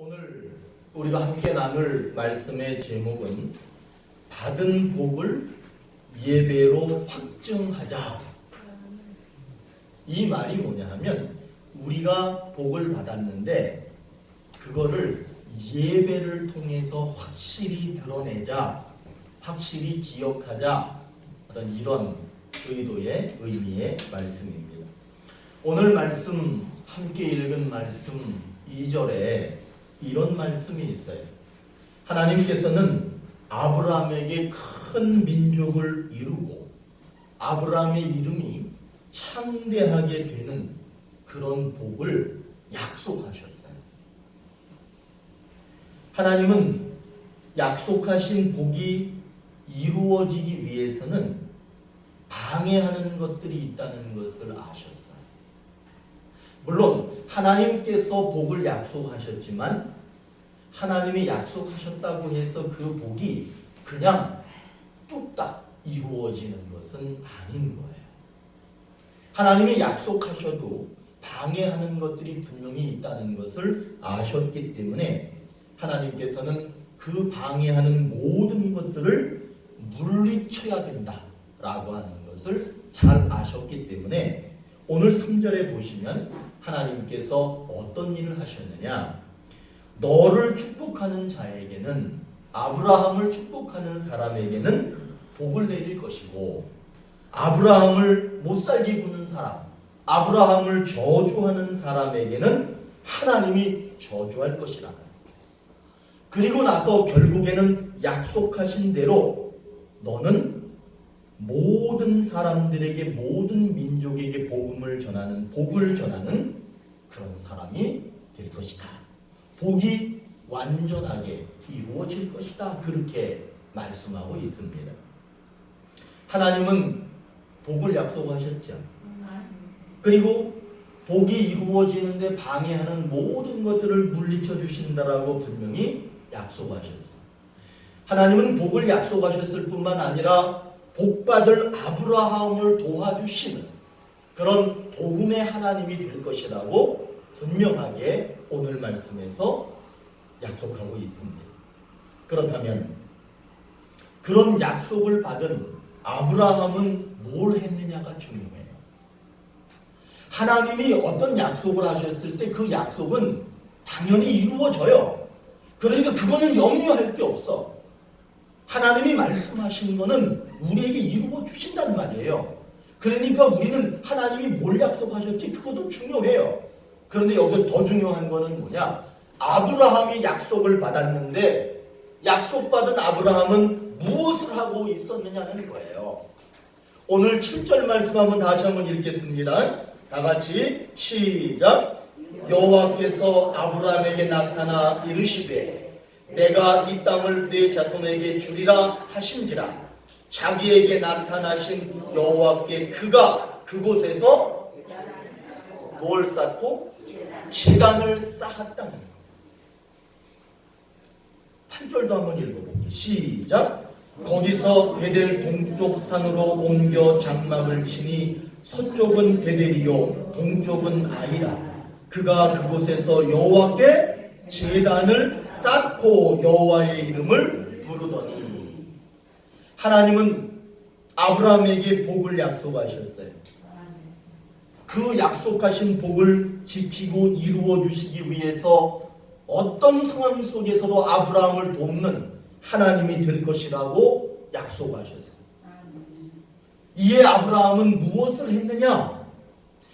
오늘 우리가 함께 나눌 말씀의 제목은 받은 복을 예배로 확증하자. 이 말이 뭐냐 하면 우리가 복을 받았는데 그거를 예배를 통해서 확실히 드러내자, 확실히 기억하자, 어떤 이런 의도의 의미의 말씀입니다. 오늘 말씀 함께 읽은 말씀 2절에 이런 말씀이 있어요. 하나님께서는 아브라함에게 큰 민족을 이루고 아브라함의 이름이 창대하게 되는 그런 복을 약속하셨어요. 하나님은 약속하신 복이 이루어지기 위해서는 방해하는 것들이 있다는 것을 아셨어요. 물론 하나님께서 복을 약속하셨지만 하나님이 약속하셨다고 해서 그 복이 그냥 뚝딱 이루어지는 것은 아닌 거예요. 하나님이 약속하셔도 방해하는 것들이 분명히 있다는 것을 아셨기 때문에 하나님께서는 그 방해하는 모든 것들을 물리쳐야 된다라고 하는 것을 잘 아셨기 때문에 오늘 3절에 보시면 하나님께서 어떤 일을 하셨느냐, 너를 축복하는 자에게는, 아브라함을 축복하는 사람에게는 복을 내릴 것이고 아브라함을 못살게 구는 사람, 아브라함을 저주하는 사람에게는 하나님이 저주할 것이라. 그리고 나서 결국에는 약속하신 대로 너는 모든 사람들에게, 모든 민족에게 복을 전하는 그런 사람이 될 것이다. 복이 완전하게 이루어질 것이다. 그렇게 말씀하고 있습니다. 하나님은 복을 약속하셨죠. 그리고 복이 이루어지는데 방해하는 모든 것들을 물리쳐 주신다라고 분명히 약속하셨어요. 하나님은 복을 약속하셨을 뿐만 아니라 복받을 아브라함을 도와주시는 그런 도움의 하나님이 될 것이라고 분명하게 오늘 말씀에서 약속하고 있습니다. 그렇다면 그런 약속을 받은 아브라함은 뭘 했느냐가 중요해요. 하나님이 어떤 약속을 하셨을 때 그 약속은 당연히 이루어져요. 그러니까 그거는 염려할 게 없어. 하나님이 말씀하신 거는 우리에게 이루어 주신다는 말이에요. 그러니까 우리는 하나님이 뭘 약속하셨지 그것도 중요해요. 그런데 여기서 더 중요한 거는 뭐냐? 아브라함이 약속을 받았는데 약속받은 아브라함은 무엇을 하고 있었느냐는 거예요. 오늘 7절 말씀 다시 한번 읽겠습니다. 다 같이 시작. 여호와께서 아브라함에게 나타나 이르시되 내가 이 땅을 네 자손에게 주리라 하신지라. 자기에게 나타나신 여호와께 그가 그곳에서 뭘 쌓고 제단을 쌓았다는 것. 8절도 한번 읽어볼게요. 시작. 거기서 베델 동쪽 산으로 옮겨 장막을 치니 서쪽은 베델이요 동쪽은 아이라. 그가 그곳에서 여호와께 제단을 쌓고 여호와의 이름을 부르더니. 하나님은 아브라함에게 복을 약속하셨어요. 그 약속하신 복을 지키고 이루어 주시기 위해서 어떤 상황 속에서도 아브라함을 돕는 하나님이 될 것이라고 약속하셨어요. 이에 아브라함은 무엇을 했느냐?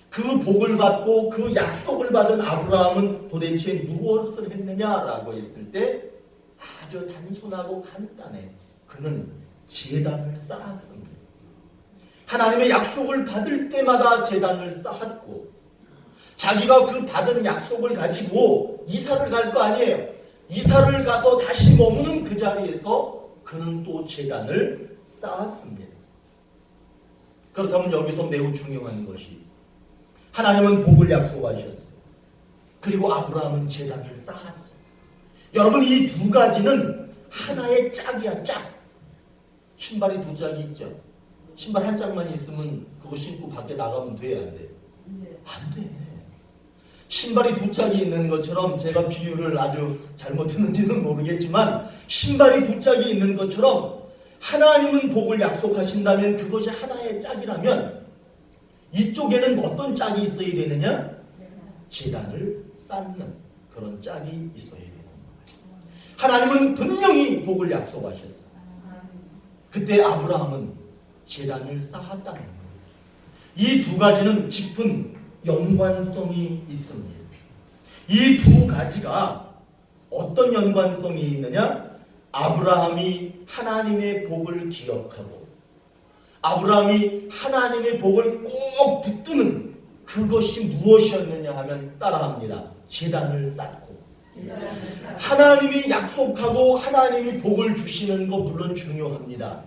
그 복을 받고 그 약속을 받은 아브라함은 도대체 무엇을 했느냐라고 했을 때 아주 단순하고 간단해. 그는 제단을 쌓았습니다. 하나님의 약속을 받을 때마다 제단을 쌓았고 자기가 그 받은 약속을 가지고 이사를 갈 거 아니에요. 이사를 가서 다시 머무는 그 자리에서 그는 또 제단을 쌓았습니다. 그렇다면 여기서 매우 중요한 것이 있어요. 하나님은 복을 약속하셨어요. 그리고 아브라함은 제단을 쌓았어요. 여러분, 이 두 가지는 하나의 짝이야, 짝. 신발이 두 짝이 있죠. 신발 한 짝만 있으면 그거 신고 밖에 나가면 돼, 안 돼? 안 돼. 신발이 두 짝이 있는 것처럼, 제가 비유를 아주 잘못했는지는 모르겠지만 신발이 두 짝이 있는 것처럼 하나님은 복을 약속하신다면 그것이 하나의 짝이라면 이쪽에는 어떤 짝이 있어야 되느냐? 재단을 쌓는 그런 짝이 있어야 되는 거예요. 하나님은 분명히 복을 약속하셨어요. 그때 아브라함은 재단을 쌓았다는 거예요. 이 두 가지는 깊은 연관성이 있습니다. 이 두 가지가 어떤 연관성이 있느냐? 아브라함이 하나님의 복을 기억하고 아브라함이 하나님의 복을 꼭 붙드는 그것이 무엇이었느냐 하면 따라합니다. 재단을 쌓고. 하나님이 약속하고 하나님이 복을 주시는 거 물론 중요합니다.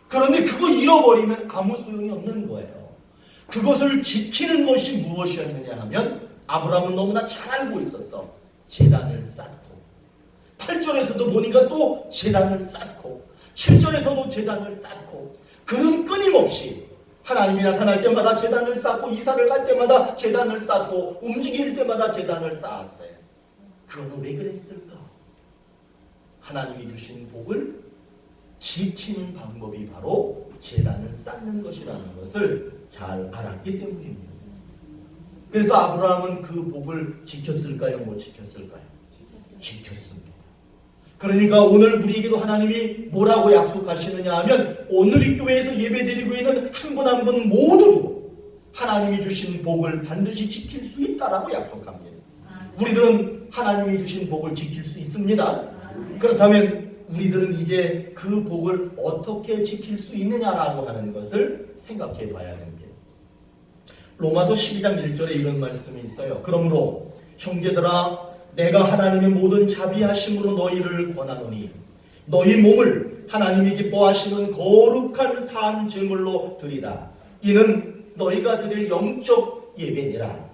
그런데 그거 잃어버리면 아무 소용이 없는 거예요. 그것을 지키는 것이 무엇이었느냐 하면 아브라함은 너무나 잘 알고 있었어. 재단을 쌓고 8절에서도 보니까 또 재단을 쌓고 7절에서도 재단을 쌓고 그는 끊임없이 하나님이 나타날 때마다 재단을 쌓고 이사를 갈 때마다 재단을 쌓고 움직일 때마다 재단을 쌓았어요. 그거는 왜 그랬을까? 하나님이 주신 복을 지키는 방법이 바로 재단을 쌓는 것이라는 것을 잘 알았기 때문입니다. 그래서 아브라함은 그 복을 지켰을까요? 못 지켰을까요? 지켰습니다. 그러니까 오늘 우리에게도 하나님이 뭐라고 약속하시느냐 하면 오늘 이 교회에서 예배드리고 있는 한 분 한 분 모두도 하나님이 주신 복을 반드시 지킬 수 있다라고 약속합니다. 우리들은 하나님이 주신 복을 지킬 수 있습니다. 그렇다면 우리들은 이제 그 복을 어떻게 지킬 수 있느냐라고 하는 것을 생각해 봐야 됩니다. 로마서 12장 1절에 이런 말씀이 있어요. 그러므로 형제들아 내가 하나님의 모든 자비하심으로 너희를 권하노니 너희 몸을 하나님이 기뻐하시는 거룩한 산 제물로 드리라. 이는 너희가 드릴 영적 예배니라.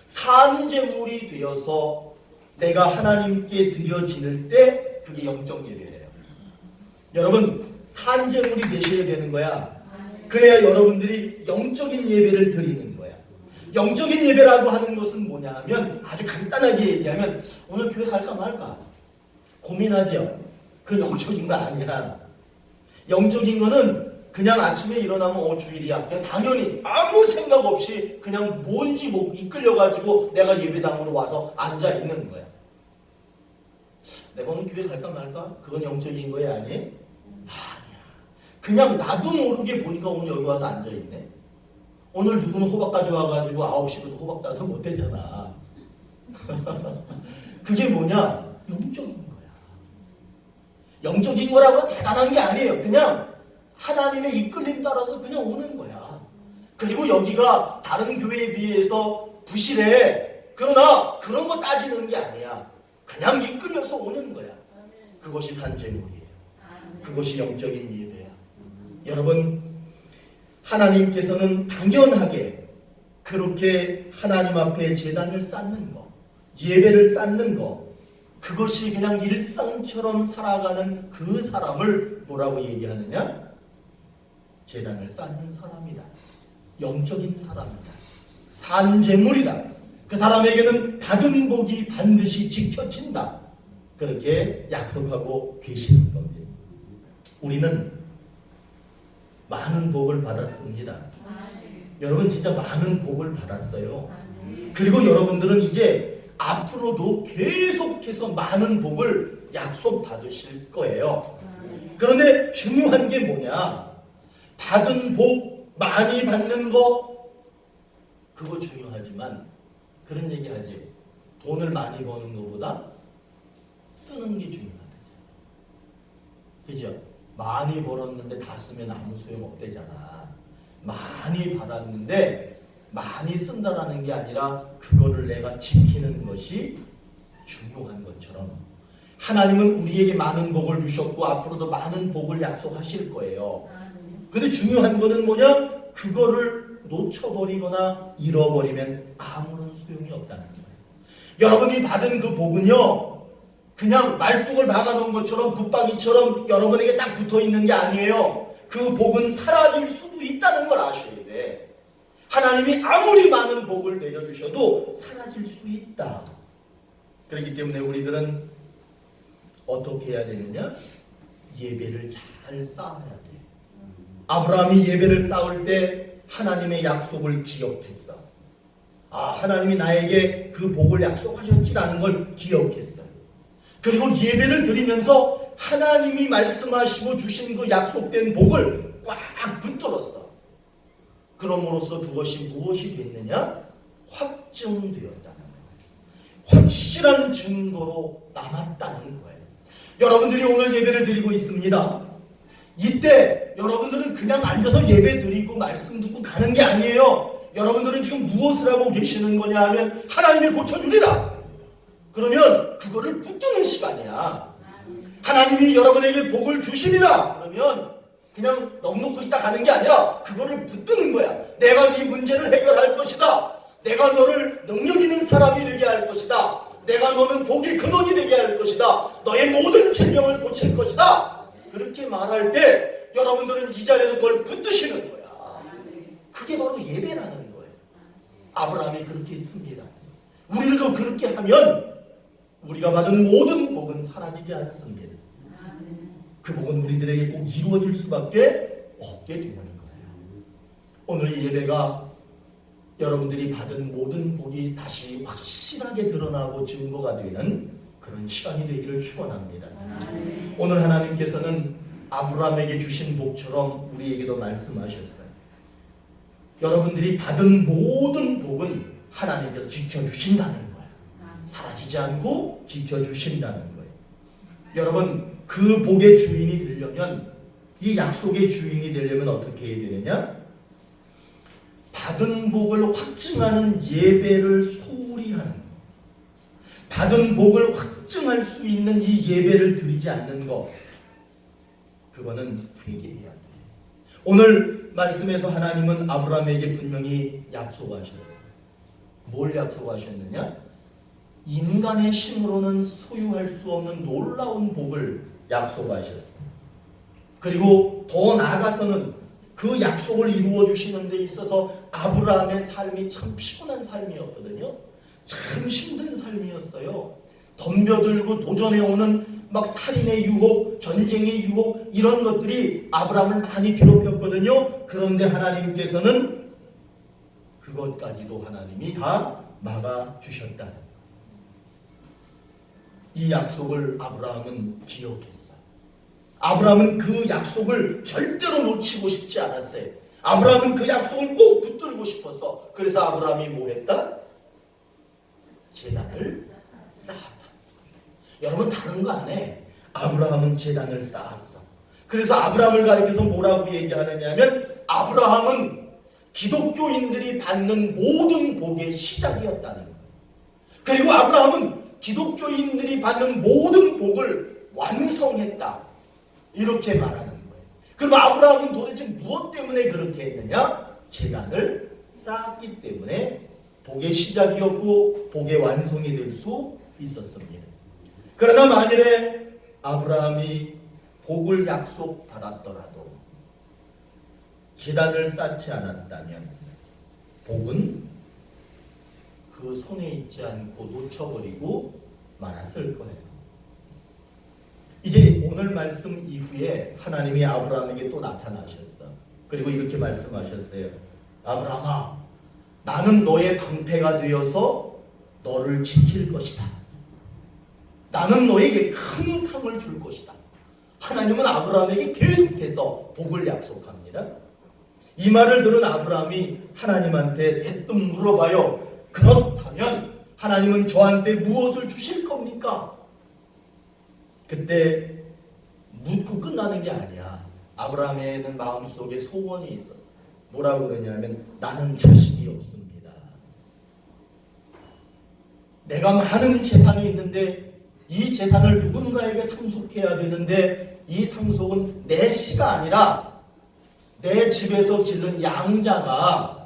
산 제물이 되어서 내가 하나님께 드려질 때 그게 영적 예배예요. 여러분 산 제물이 되셔야 되는 거야. 그래야 여러분들이 영적인 예배를 드리는 거야. 영적인 예배라고 하는 것은 뭐냐 하면 아주 간단하게 얘기하면 오늘 교회 갈까 말까 고민하죠. 그 영적인 거 아니야. 영적인 거는 그냥 아침에 일어나면 주일이야. 그냥 당연히 아무 생각 없이 그냥 뭔지 뭐 이끌려가지고 내가 예배당으로 와서 앉아 있는 거야. 내가 오늘 교회 갈까 말까? 그건 영적인 거야 아니? 아니야. 그냥 나도 모르게 보니까 오늘 여기 와서 앉아 있네. 오늘 누구는 호박 가져와가지고 9시부터 호박 따도 못 되잖아. 그게 뭐냐? 영적인 거야. 영적인 거라고 대단한 게 아니에요. 그냥 하나님의 이끌림 따라서 그냥 오는 거야. 그리고 여기가 다른 교회에 비해서 부실해. 그러나 그런 거 따지는 게 아니야. 그냥 이끌려서 오는 거야. 그것이 산제물이에요. 그것이 영적인 예배야. 여러분 하나님께서는 당연하게 그렇게 하나님 앞에 제단을 쌓는 거, 예배를 쌓는 거, 그것이 그냥 일상처럼 살아가는 그 사람을 뭐라고 얘기하느냐? 제단을 쌓는 사람이다. 영적인 사람이다. 산제물이다. 그 사람에게는 받은 복이 반드시 지켜진다. 그렇게 약속하고 계시는 겁니다. 우리는 많은 복을 받았습니다. 여러분 진짜 많은 복을 받았어요. 그리고 여러분들은 이제 앞으로도 계속해서 많은 복을 약속받으실 거예요. 그런데 중요한 게 뭐냐? 받은 복 많이 받는 거 그거 중요하지만 그런 얘기 하지. 돈을 많이 버는 것보다 쓰는 게 중요하다. 그죠? 많이 벌었는데 다 쓰면 아무 소용 없대잖아. 많이 받았는데 많이 쓴다라는 게 아니라 그거를 내가 지키는 것이 중요한 것처럼 하나님은 우리에게 많은 복을 주셨고 앞으로도 많은 복을 약속하실 거예요. 근데 중요한 거는 뭐냐? 그거를 놓쳐버리거나 잃어버리면 아무런 소용이 없다는 거예요. 여러분이 받은 그 복은요, 그냥 말뚝을 박아놓은 것처럼 붙박이처럼 여러분에게 딱 붙어있는 게 아니에요. 그 복은 사라질 수도 있다는 걸 아셔야 돼. 하나님이 아무리 많은 복을 내려주셔도 사라질 수 있다. 그렇기 때문에 우리들은 어떻게 해야 되느냐? 예배를 잘 쌓아야 돼. 아브라함이 예배를 쌓을 때 하나님의 약속을 기억했어. 하나님이 나에게 그 복을 약속하셨지라는 걸 기억했어요. 그리고 예배를 드리면서 하나님이 말씀하시고 주신 그 약속된 복을 꽉 붙들었어. 그럼으로써 그것이 무엇이 됐느냐? 확증되었다는 거예요. 확실한 증거로 남았다는 거예요. 여러분들이 오늘 예배를 드리고 있습니다. 이때 여러분들은 그냥 앉아서 예배 드리고 말씀 듣고 가는 게 아니에요. 여러분들은 지금 무엇을 하고 계시는 거냐 하면 하나님이 고쳐주리라. 그러면 그거를 붙드는 시간이야. 하나님이 여러분에게 복을 주시리라. 그러면 그냥 넉넉히 있다 가는 게 아니라 그거를 붙드는 거야. 내가 네 문제를 해결할 것이다. 내가 너를 능력 있는 사람이 되게 할 것이다. 내가 너는 복의 근원이 되게 할 것이다. 너의 모든 질병을 고칠 것이다. 그렇게 말할 때 여러분들은 이 자리에서 그걸 붙드시는 거야. 그게 바로 예배라는 거예요. 아브라함이 그렇게 했습니다. 우리들도 그렇게 하면 우리가 받은 모든 복은 사라지지 않습니다. 그 복은 우리들에게 꼭 이루어질 수밖에 없게 되는 거예요. 오늘 이 예배가 여러분들이 받은 모든 복이 다시 확실하게 드러나고 증거가 되는 그런 시간이 되기를 축원합니다. 오늘 하나님께서는 아브라함에게 주신 복처럼 우리에게도 말씀하셨어요. 여러분들이 받은 모든 복은 하나님께서 지켜주신다는 거예요. 사라지지 않고 지켜주신다는 거예요. 여러분, 그 복의 주인이 되려면, 이 약속의 주인이 되려면 어떻게 해야 되느냐? 받은 복을 확증하는 예배를 소홀히 하는 것. 받은 복을 확증할 수 있는 이 예배를 드리지 않는 것. 그거는 회개해야 돼요. 오늘 말씀에서 하나님은 아브라함에게 분명히 약속하셨어요. 뭘 약속하셨느냐? 인간의 힘으로는 소유할 수 없는 놀라운 복을 약속하셨어요. 그리고 더 나아가서는 그 약속을 이루어 주시는 데 있어서 아브라함의 삶이 참 피곤한 삶이었거든요. 참 힘든 삶이었어요. 덤벼들고 도전해오는 막 살인의 유혹, 전쟁의 유혹, 이런 것들이 아브라함을 많이 괴롭혔거든요. 그런데 하나님께서는 그것까지도 하나님이 다 막아주셨다는 거예요. 이 약속을 아브라함은 기억했어요. 아브라함은 그 약속을 절대로 놓치고 싶지 않았어요. 아브라함은 그 약속을 꼭 붙들고 싶었어. 그래서 아브라함이 뭐 했다? 제단을 쌓았다. 여러분, 다른 거 안 해. 아브라함은 제단을 쌓았어. 그래서 아브라함을 가리켜서 뭐라고 얘기하느냐 하면 아브라함은 기독교인들이 받는 모든 복의 시작이었다는 거예요. 그리고 아브라함은 기독교인들이 받는 모든 복을 완성했다. 이렇게 말하는 거예요. 그럼 아브라함은 도대체 무엇 때문에 그렇게 했느냐? 제단을 쌓았기 때문에 복의 시작이었고 복의 완성이 될 수 있었습니다. 그러나 만일에 아브라함이 복을 약속받았더라도 제단을 쌓지 않았다면 복은 그 손에 있지 않고 놓쳐버리고 말았을 거예요. 이제 오늘 말씀 이후에 하나님이 아브라함에게 또 나타나셨어. 그리고 이렇게 말씀하셨어요. 아브라함아, 나는 너의 방패가 되어서 너를 지킬 것이다. 나는 너에게 큰 상을 줄 것이다. 하나님은 아브라함에게 계속해서 복을 약속합니다. 이 말을 들은 아브라함이 하나님한테 대뜸 물어봐요. 그렇다면 하나님은 저한테 무엇을 주실 겁니까? 그때 묻고 끝나는 게 아니야. 아브라함에는 마음속에 소원이 있었어요. 뭐라고 그러냐면 나는 자식이 없습니다. 내가 많은 재산이 있는데 이 재산을 누군가에게 상속해야 되는데 이 상속은 내 씨가 아니라 내 집에서 기른 양자가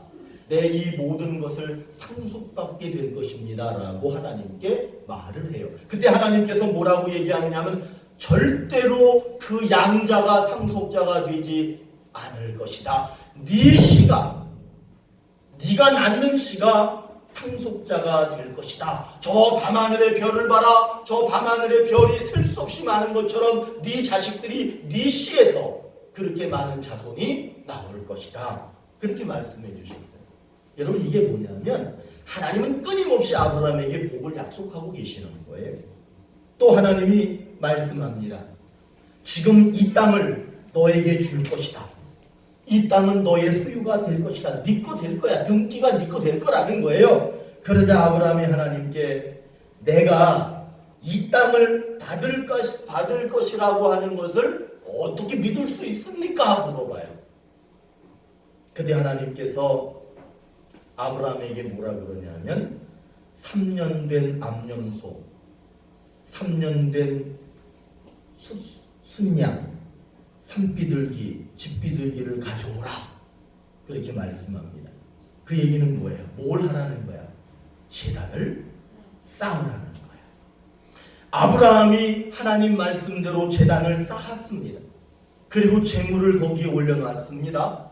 내 이 모든 것을 상속받게 될 것입니다 라고 하나님께 말을 해요. 그때 하나님께서 뭐라고 얘기하느냐 하면 절대로 그 양자가 상속자가 되지 않을 것이다. 네 씨가 네가 낳는 씨가 상속자가 될 것이다. 저 밤하늘의 별을 봐라. 저 밤하늘의 별이 셀 수 없이 많은 것처럼 네 자식들이 네 씨에서 그렇게 많은 자손이 나올 것이다. 그렇게 말씀해 주셨어요. 여러분 이게 뭐냐면 하나님은 끊임없이 아브라함에게 복을 약속하고 계시는 거예요. 또 하나님이 말씀합니다. 지금 이 땅을 너에게 줄 것이다. 이 땅은 너의 소유가 될 것이다. 네 거 될 거야. 등기가 네 거 될 거라는 거예요. 그러자 아브라함이 하나님께 내가 이 땅을 받을 것이라고 하는 것을 어떻게 믿을 수 있습니까? 물어봐요. 그때 하나님께서 아브라함에게 뭐라 그러냐면 3년 된 암염소, 3년 된 순양, 산비둘기, 집비둘기를 가져오라. 그렇게 말씀합니다. 그 얘기는 뭐예요? 뭘 하라는 거야? 제단을 쌓으라는 거야. 아브라함이 하나님 말씀대로 제단을 쌓았습니다. 그리고 제물을 거기에 올려놨습니다.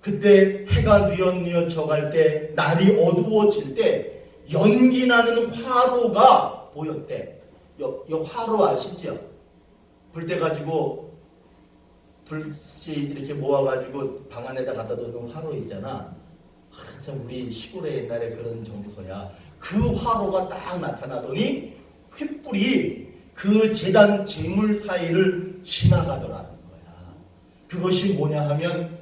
그때 해가 뉘엿뉘엿 져갈 때, 날이 어두워질 때 연기 나는 화로가 보였대. 요 화로 아시죠? 불 때 가지고 불씨 이렇게 모아가지고 방 안에다 갖다 놓는 화로 있잖아. 참 우리 시골에 옛날에 그런 정서야. 그 화로가 딱 나타나더니 횃불이 그 제단 제물 사이를 지나가더라는 거야. 그것이 뭐냐 하면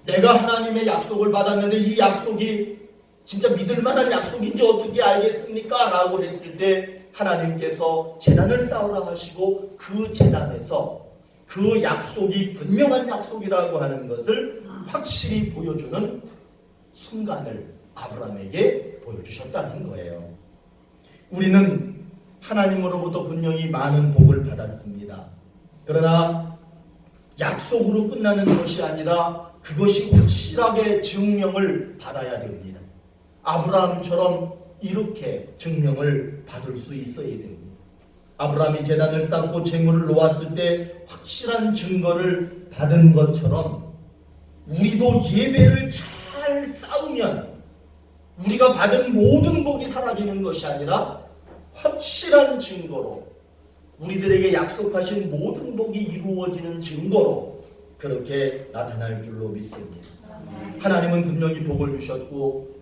내가 하나님의 약속을 받았는데 이 약속이 진짜 믿을 만한 약속인지 어떻게 알겠습니까? 라고 했을 때 하나님께서 제단을 쌓으라 하시고 그 제단에서 그 약속이 분명한 약속이라고 하는 것을 확실히 보여주는 순간을 아브라함에게 보여주셨다는 거예요. 우리는 하나님으로부터 분명히 많은 복을 받았습니다. 그러나 약속으로 끝나는 것이 아니라 그것이 확실하게 증명을 받아야 됩니다. 아브라함처럼 이렇게 증명을 받을 수 있어야 됩니다. 아브라함이 제단을 쌓고 제물을 놓았을 때 확실한 증거를 받은 것처럼 우리도 예배를 잘 쌓으면 우리가 받은 모든 복이 사라지는 것이 아니라 확실한 증거로 우리들에게 약속하신 모든 복이 이루어지는 증거로 그렇게 나타날 줄로 믿습니다. 하나님은 분명히 복을 주셨고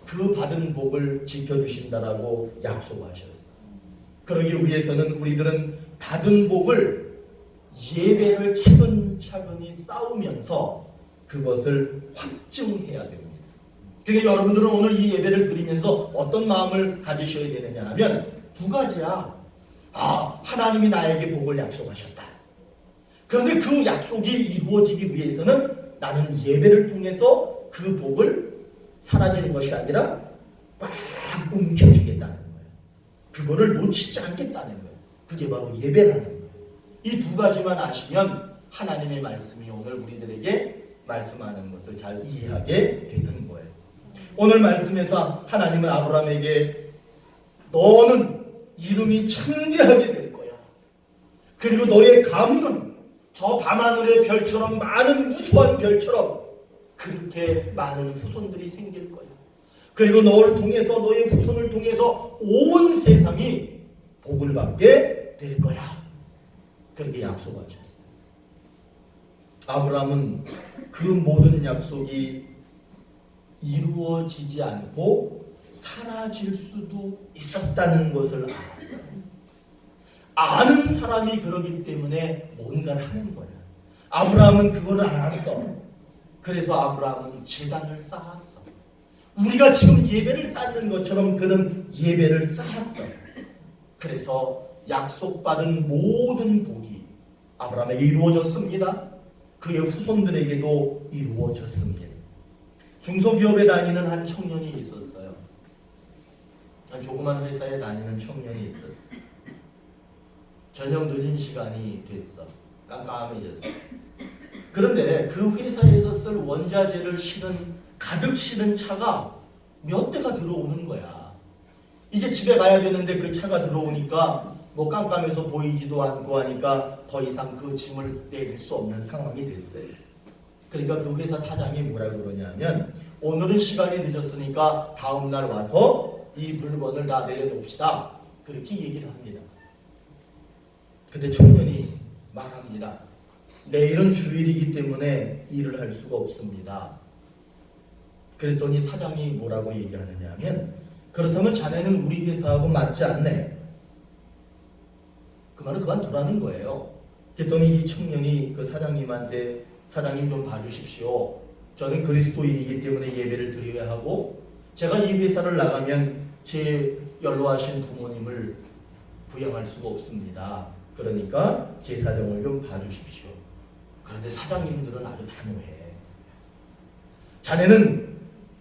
그 받은 복을 지켜주신다라고 약속하셨어요. 그러기 위해서는 우리들은 받은 복을 예배를 차근차근히 쌓으면서 그것을 확증해야 됩니다. 그러니까 여러분들은 오늘 이 예배를 드리면서 어떤 마음을 가지셔야 되느냐 하면 두 가지야. 하나님이 나에게 복을 약속하셨다. 그런데 그 약속이 이루어지기 위해서는 나는 예배를 통해서 그 복을 사라지는 것이 아니라 꽉 움켜쥐겠다는 거예요. 그거를 놓치지 않겠다는 거예요. 그게 바로 예배라는 거예요. 이 두 가지만 아시면 하나님의 말씀이 오늘 우리들에게 말씀하는 것을 잘 이해하게 되는 거예요. 오늘 말씀에서 하나님은 아브라함에게 너는 이름이 창대하게 될 거야. 그리고 너의 가문은 저 밤하늘의 별처럼 많은 무수한 별처럼 그렇게 많은 후손들이 생길 거야. 그리고 너를 통해서 너의 후손을 통해서 온 세상이 복을 받게 될 거야. 그렇게 약속하셨어요. 아브라함은 그 모든 약속이 이루어지지 않고 사라질 수도 있었다는 것을 알았어요. 아는 사람이 그러기 때문에 뭔가를 하는 거야. 아브라함은 그거를 알았어. 그래서 아브라함은 제단을 쌓았어. 우리가 지금 예배를 쌓는 것처럼 그는 예배를 쌓았어. 그래서 약속받은 모든 복이 아브라함에게 이루어졌습니다. 그의 후손들에게도 이루어졌습니다. 중소기업에 다니는 한 청년이 있었어요. 한 조그만 회사에 다니는 청년이 있었어요. 저녁 늦은 시간이 됐어. 깜깜해졌어. 그런데 그 회사에서 쓸 원자재를 가득 실은 차가 몇 대가 들어오는 거야. 이제 집에 가야 되는데 그 차가 들어오니까 뭐 깜깜해서 보이지도 않고 하니까 더 이상 그 짐을 내릴 수 없는 상황이 됐어요. 그러니까 그 회사 사장이 뭐라고 그러냐면 오늘은 시간이 늦었으니까 다음날 와서 이 물건을 다 내려놓읍시다. 그렇게 얘기를 합니다. 근데 청년이 말합니다. 내일은 주일이기 때문에 일을 할 수가 없습니다. 그랬더니 사장이 뭐라고 얘기하느냐 하면 그렇다면 자네는 우리 회사하고 맞지 않네. 그 말은 그만두라는 거예요. 그랬더니 이 청년이 그 사장님한테 사장님 좀 봐주십시오. 저는 그리스도인이기 때문에 예배를 드려야 하고 제가 이 회사를 나가면 제 연로하신 부모님을 부양할 수가 없습니다. 그러니까 제 사정을 좀 봐주십시오. 그런데 사장님들은 아주 단호해. 자네는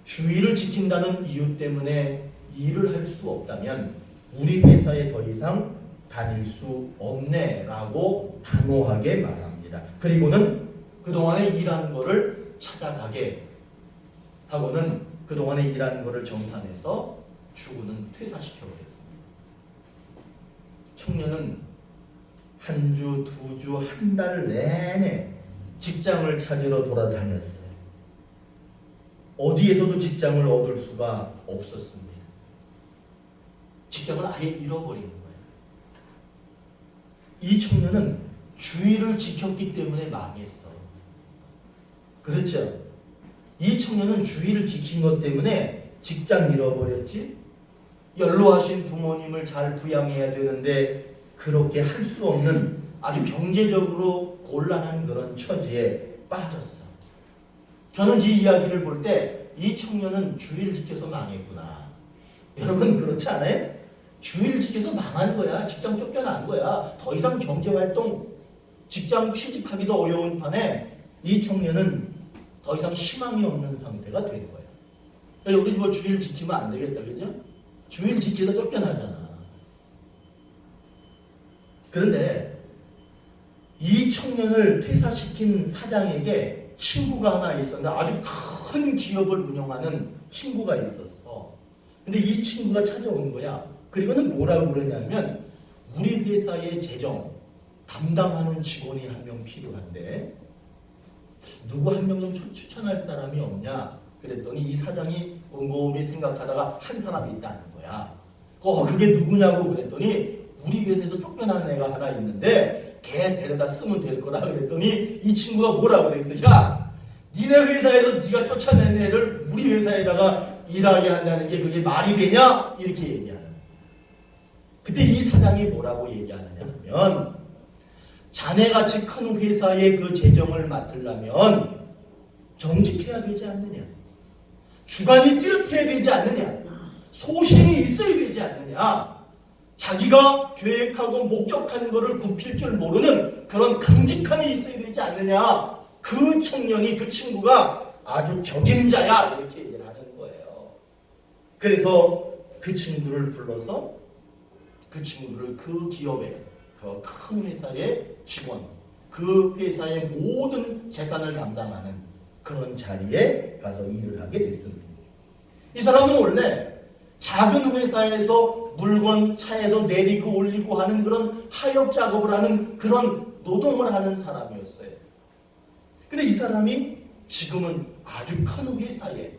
주의를 지킨다는 이유 때문에 일을 할 수 없다면 우리 회사에 더 이상 다닐 수 없네 라고 단호하게 말합니다. 그리고는 그동안에 일한 거를 찾아가게 하고는 그동안에 일한 거를 정산해서 주고는 퇴사시켜버렸습니다. 청년은 한 주, 두 주, 한 달 내내 직장을 찾으러 돌아다녔어요. 어디에서도 직장을 얻을 수가 없었습니다. 직장을 아예 잃어버린 거예요. 이 청년은 주의를 지켰기 때문에 망했어요. 그렇죠? 이 청년은 주의를 지킨 것 때문에 직장 잃어버렸지. 연로하신 부모님을 잘 부양해야 되는데 그렇게 할 수 없는 아주 경제적으로 곤란한 그런 처지에 빠졌어. 저는 이 이야기를 볼 때 이 청년은 주의를 지켜서 망했구나. 여러분 그렇지 않아요? 주의를 지켜서 망한 거야. 직장 쫓겨난 거야. 더 이상 경제활동, 직장 취직하기도 어려운 판에 이 청년은 더 이상 희망이 없는 상태가 된 거야. 우리 뭐 주의를 지키면 안 되겠다, 그죠? 주의를 지키다 쫓겨나잖아. 그런데 이 청년을 퇴사시킨 사장에게 친구가 하나 있었는데 아주 큰 기업을 운영하는 친구가 있었어. 근데 이 친구가 찾아온 거야. 그리고는 뭐라고 그러냐면 우리 회사의 재정 담당하는 직원이 한 명 필요한데 누구 한 명 좀 추천할 사람이 없냐? 그랬더니 이 사장이 곰곰이 생각하다가 한 사람이 있다는 거야. 그게 누구냐고 그랬더니 우리 회사에서 쫓겨난 애가 하나 있는데 걔 데려다 쓰면 될 거라 그랬더니 이 친구가 뭐라고 그랬어? 야, 니네 회사에서 네가 쫓아낸 애를 우리 회사에다가 일하게 한다는 게 그게 말이 되냐? 이렇게 얘기하는 거야. 그때 이 사장이 뭐라고 얘기하느냐 하면 자네같이 큰 회사의 그 재정을 맡으려면 정직해야 되지 않느냐? 주관이 뚜렷해야 되지 않느냐? 소신이 있어야 되지 않느냐? 자기가 계획하고 목적하는 것을 굽힐 줄 모르는 그런 강직함이 있어야 되지 않느냐? 그 청년이, 그 친구가 아주 적임자야 이렇게 얘기를 하는 거예요. 그래서 그 친구를 불러서 그 친구를 그 기업의 그 큰 회사의 직원, 그 회사의 모든 재산을 담당하는 그런 자리에 가서 일을 하게 됐습니다. 이 사람은 원래 작은 회사에서 물건 차에서 내리고 올리고 하는 그런 하역 작업을 하는 그런 노동을 하는 사람이었어요. 근데 이 사람이 지금은 아주 큰 회사에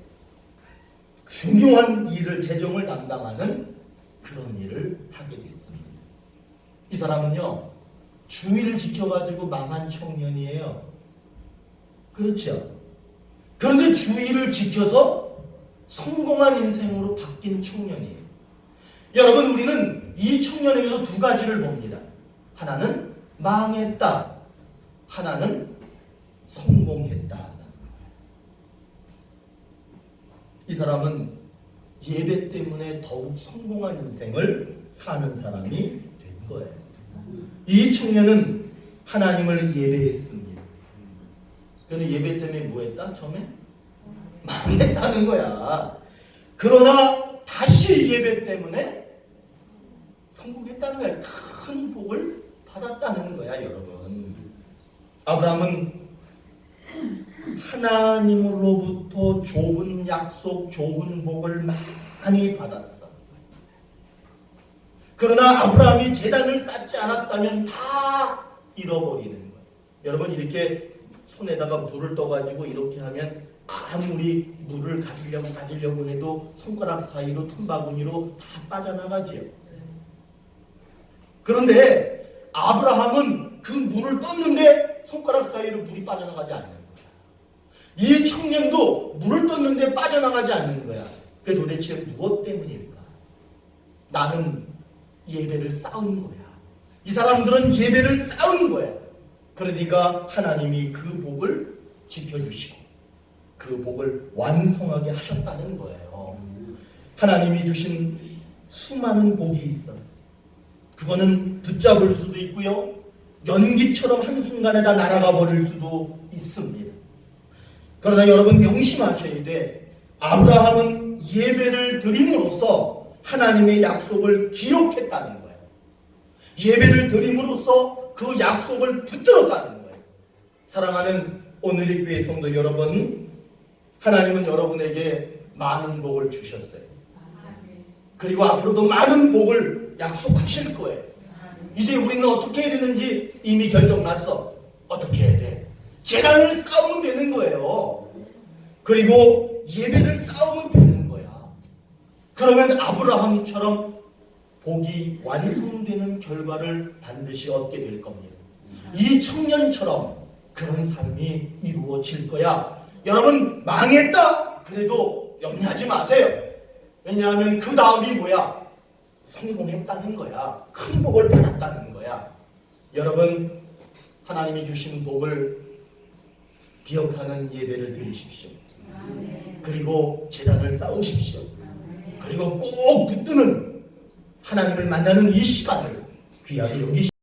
중요한 일을, 재정을 담당하는 그런 일을 하게 됐습니다. 이 사람은요, 주의를 지켜가지고 망한 청년이에요. 그렇죠? 그런데 주의를 지켜서 성공한 인생으로 바뀐 청년이에요. 여러분, 우리는 이 청년에게서 두 가지를 봅니다. 하나는 망했다. 하나는 성공했다. 이 사람은 예배 때문에 더욱 성공한 인생을 사는 사람이 된 거예요. 이 청년은 하나님을 예배했습니다. 그런데 예배 때문에 뭐 했다? 처음에? 망했다는 거야. 그러나 다시 예배 때문에 성공했다는 거야. 큰 복을 받았다는 거야, 여러분. 아브라함은 하나님으로부터 좋은 약속, 좋은 복을 많이 받았어. 그러나 아브라함이 제단을 쌓지 않았다면 다 잃어버리는 거예요. 여러분, 이렇게 손에다가 물을 떠가지고 이렇게 하면 아무리 물을 가지려고 해도 손가락 사이로 틈바구니로 다 빠져나가지요. 그런데 아브라함은 그 물을 떴는데 손가락 사이로 물이 빠져나가지 않는 거야. 이 청년도 물을 떴는데 빠져나가지 않는 거야. 그게 도대체 무엇 때문일까? 나는 예배를 쌓은 거야. 이 사람들은 예배를 쌓은 거야. 그러니까 하나님이 그 복을 지켜주시고 그 복을 완성하게 하셨다는 거예요. 하나님이 주신 수많은 복이 있어요. 그거는 붙잡을 수도 있고요. 연기처럼 한순간에 다 날아가 버릴 수도 있습니다. 그러나 여러분 명심하셔야 돼. 아브라함은 예배를 드림으로써 하나님의 약속을 기억했다는 거예요. 예배를 드림으로써 그 약속을 붙들었다는 거예요. 사랑하는 오늘의 교회 성도 여러분, 하나님은 여러분에게 많은 복을 주셨어요. 그리고 앞으로도 많은 복을 약속하실 거예요. 이제 우리는 어떻게 해야 되는지 이미 결정났어. 어떻게 해야 돼? 재단을 쌓으면 되는 거예요. 그리고 예배를 쌓으면 되는 거야. 그러면 아브라함처럼 복이 완성되는 결과를 반드시 얻게 될 겁니다. 이 청년처럼 그런 삶이 이루어질 거야. 여러분 망했다? 그래도 염려하지 마세요. 왜냐하면 그 다음이 뭐야? 성공했다는 거야. 큰 복을 받았다는 거야. 여러분 하나님이 주신 복을 기억하는 예배를 드리십시오. 그리고 제단을 쌓으십시오. 그리고 꼭 붙드는 하나님을 만나는 이 시간을 귀하게 여기십시오.